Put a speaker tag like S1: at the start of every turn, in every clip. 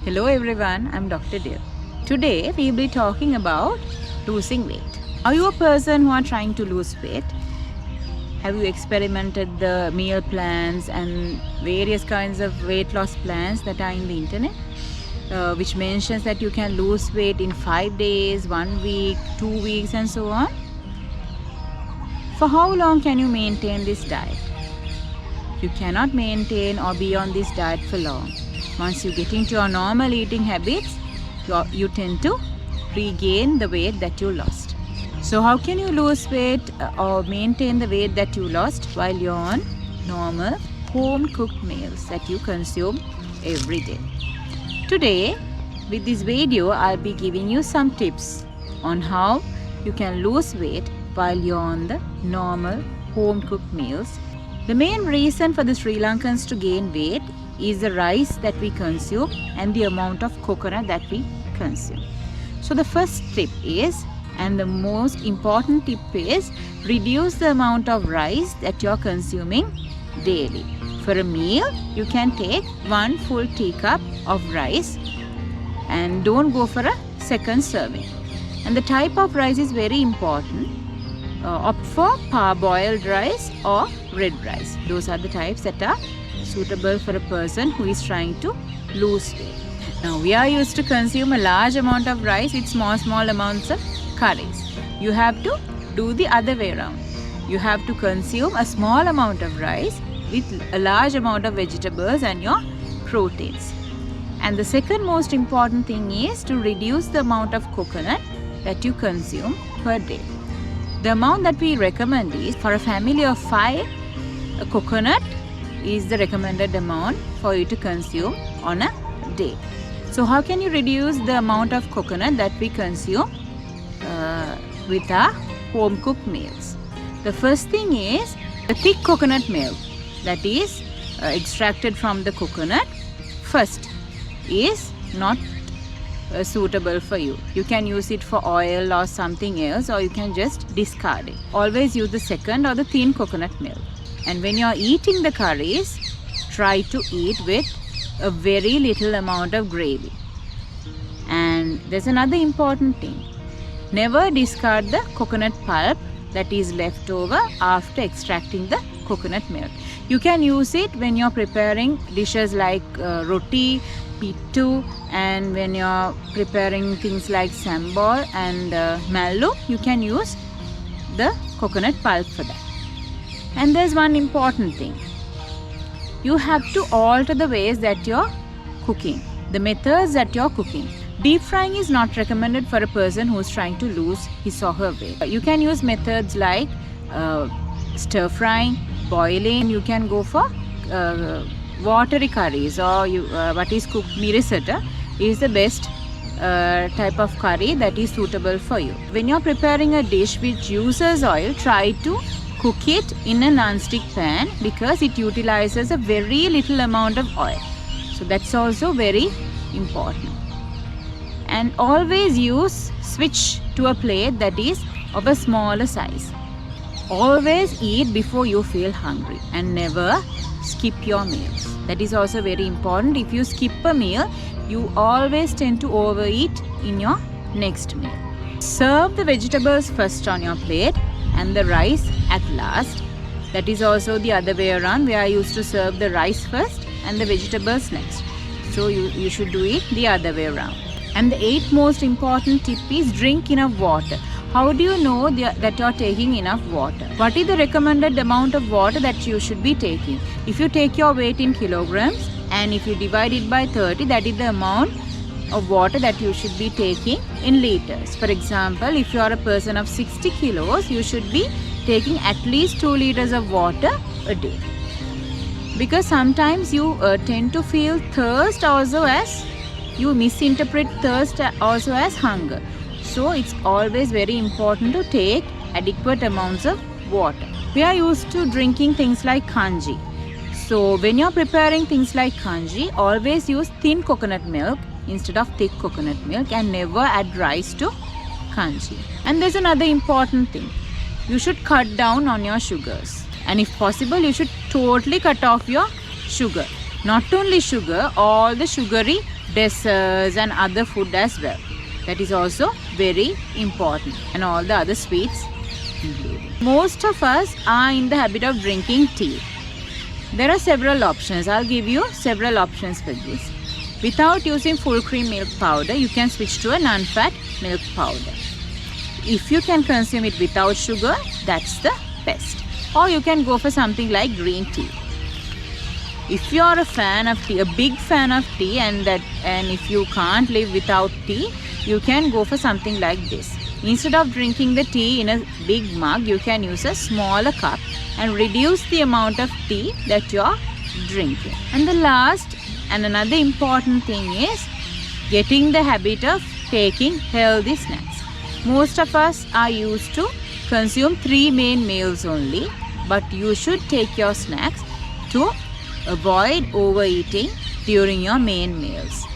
S1: Hello everyone, I'm Dr. Dil. Today we'll be talking about losing weight. Are you a person who are trying to lose weight? Have you experimented the meal plans and various kinds of weight loss plans that are in the internet? Which mentions that you can lose weight in 5 days, 1 week, 2 weeks and so on. For how long can you maintain this diet? You cannot maintain or be on this diet for long. Once you get into your normal eating habits, you tend to regain the weight that you lost. So how can you lose weight or maintain the weight that you lost while you're on normal home cooked meals that you consume every day? Today, with this video, I'll be giving you some tips on how you can lose weight while you're on the normal home cooked meals. The main reason for the Sri Lankans to gain weight is the rice that we consume and the amount of coconut that we consume. So the first tip is, and the most important tip is, reduce the amount of rice that you're consuming daily. For a meal, you can take 1 full teacup of rice and don't go for a second serving. And the type of rice is very important. Opt for parboiled rice or red rice. Those are the types that are suitable for a person who is trying to lose weight. Now we are used to consume a large amount of rice with small amounts of curries. You have to do the other way around. You have to consume a small amount of rice with a large amount of vegetables and your proteins. And the second most important thing is to reduce the amount of coconut that you consume per day. The amount that we recommend is, for a family of 5, a coconut is the recommended amount for you to consume on a day. So how can you reduce the amount of coconut that we consume with our home cooked meals? The first thing is the thick coconut milk that is extracted from the coconut first is not suitable for you. You can use it for oil or something else, or you can just discard it. Always use the second or the thin coconut milk. And when you are eating the curries, try to eat with a very little amount of gravy. And there's another important thing. Never discard the coconut pulp that is left over after extracting the coconut milk. You can use it when you're preparing dishes like roti, pittu, and when you're preparing things like sambal and mallu, you can use the coconut pulp for that. And there's one important thing. You have to alter the ways that you're cooking, the methods that you're cooking. Deep frying is not recommended for a person who's trying to lose his or her weight. You can use methods like stir frying, boiling. You can go for watery curries, or what is cooked mirisata is the best type of curry that is suitable for you. When you're preparing a dish which uses oil, try to cook it in a non-stick pan because it utilizes a very little amount of oil. So that's also very important. And always switch to a plate that is of a smaller size. Always eat before you feel hungry and never skip your meals. That is also very important. If you skip a meal, you always tend to overeat in your next meal. Serve the vegetables first on your plate and the rice at last. That is also the other way around. We are used to serve the rice first and the vegetables next. So you should do it the other way around. And the 8th most important tip is drink enough water. How do you know that you are taking enough water? What is the recommended amount of water that you should be taking? If you take your weight in kilograms and if you divide it by 30, that is the amount of water that you should be taking in liters. For example, if you are a person of 60 kilos, you should be taking at least 2 liters of water a day. Because sometimes you tend to feel thirst also as, you misinterpret thirst also as hunger. So it's always very important to take adequate amounts of water. We are used to drinking things like kanji. So when you're preparing things like kanji, always use thin coconut milk instead of thick coconut milk, and never add rice to kanji. And there's another important thing. You should cut down on your sugars. And if possible, you should totally cut off your sugar. Not only sugar, all the sugary desserts and other food as well. That is also very important, and all the other sweets including. Most of us are in the habit of drinking tea. There are several options. I'll give you several options for this. Without using full cream milk powder, you can switch to a non-fat milk powder. If you can consume it without sugar, that's the best. Or you can go for something like green tea. If you are a fan of tea, a big fan of tea, and if you can't live without tea, you can go for something like this. Instead of drinking the tea in a big mug, you can use a smaller cup and reduce the amount of tea that you are drinking. And the last and another important thing is getting the habit of taking healthy snacks. Most of us are used to consume 3 main meals only, but you should take your snacks to avoid overeating during your main meals.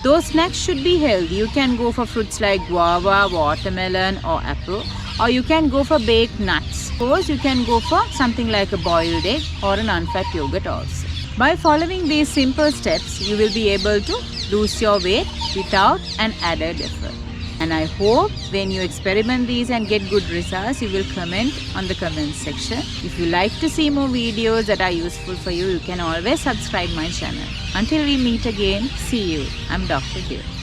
S1: Those snacks should be healthy. You can go for fruits like guava, watermelon or apple, or you can go for baked nuts. Suppose you can go for something like a boiled egg or an unfat yogurt also. By following these simple steps, you will be able to lose your weight without an added effort. And I hope when you experiment these and get good results, you will comment on the comment section. If you like to see more videos that are useful for you, you can always subscribe my channel. Until we meet again, see you. I'm Dr. Dev.